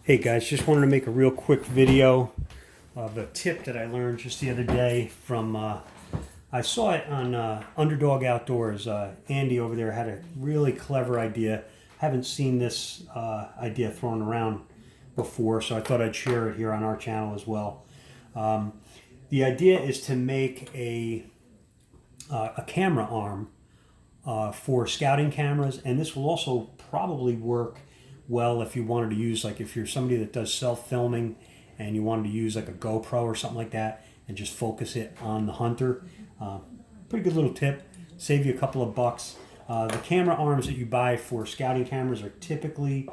Hey guys, just wanted to make a real quick video of a tip that I learned just the other day from, I saw it on Underdog Outdoors. Andy over there had a really clever idea. Haven't seen this idea thrown around before, so I thought I'd share it here on our channel as well. The idea is to make a camera arm for scouting cameras, and this will also probably work well if you wanted to use, like if you're somebody that does self-filming and you wanted to use like a GoPro or something like that and just focus it on the hunter. Pretty good little tip, save you a couple of bucks. The camera arms that you buy for scouting cameras are typically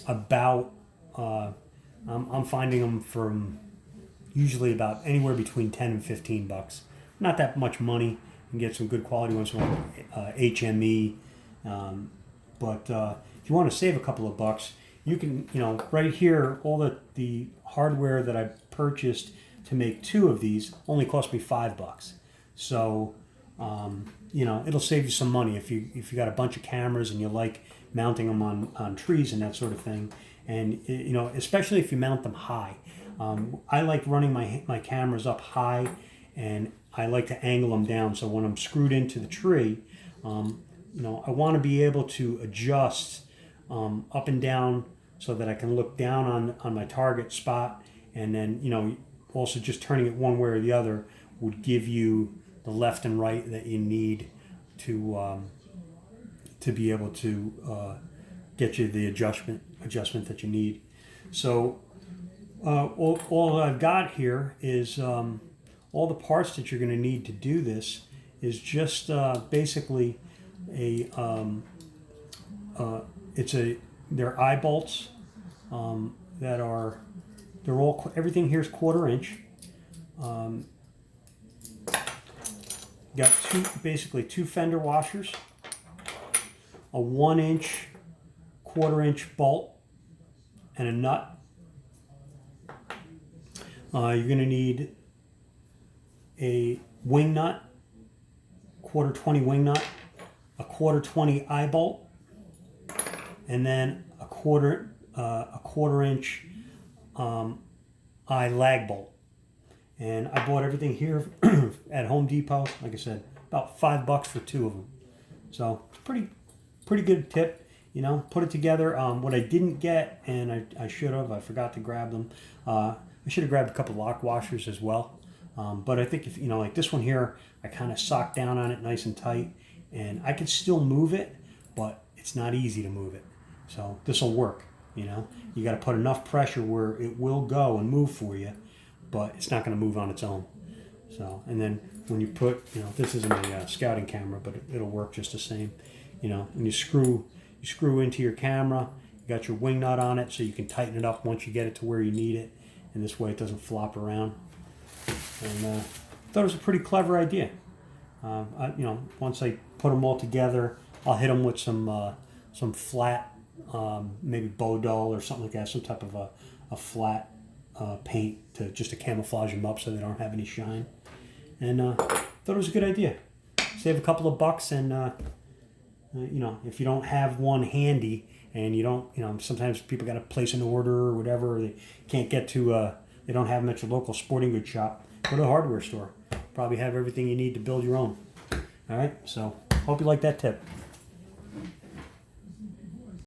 about, I'm finding them from usually about anywhere between 10 and 15 bucks. Not that much money. You can get some good quality ones from HME, but if you want to save a couple of bucks, you can, right here, all the hardware that I purchased to make two of these only cost me $5. So, it'll save you some money if you got a bunch of cameras and you like mounting them on trees and that sort of thing. And, especially if you mount them high. I like running my cameras up high, and I like to angle them down. So when I'm screwed into the tree, I want to be able to adjust up and down so that I can look down on my target spot, and then also just turning it one way or the other would give you the left and right that you need to be able to get you the adjustment that you need. So all I've got here is all the parts that you're going to need to do this is just basically they're eye bolts that are, everything here is 1/4 inch. Got basically two fender washers, a 1 inch, 1/4 inch bolt, and a nut. You're going to need a wing nut, 1/4 20 wing nut, a 1/4 20 eye bolt, and then a quarter inch eye lag bolt. And I bought everything here at Home Depot. Like I said, about $5 for two of them. So it's pretty good tip. Put it together. What I didn't get, and I should have, I forgot to grab them. I should have grabbed a couple lock washers as well. But I think if like this one here, I kind of socked down on it nice and tight, and I can still move it, but it's not easy to move it. So this will work. You got to put enough pressure where it will go and move for you, but it's not going to move on its own. So, and then when you put, this isn't a scouting camera, but it'll work just the same. When you screw into your camera, you got your wing nut on it, so you can tighten it up once you get it to where you need it, and this way it doesn't flop around. And I thought it was a pretty clever idea. Once I put them all together, I'll hit them with some flat, maybe bow dull or something like that, some type of a flat paint just to camouflage them up so they don't have any shine. And thought it was a good idea. Save a couple of bucks, and if you don't have one handy, and you don't, sometimes people got to place an order or whatever, or they can't get to, they don't have them at your local sporting goods shop, go to a hardware store. Probably have everything you need to build your own. All right, so hope you like that tip.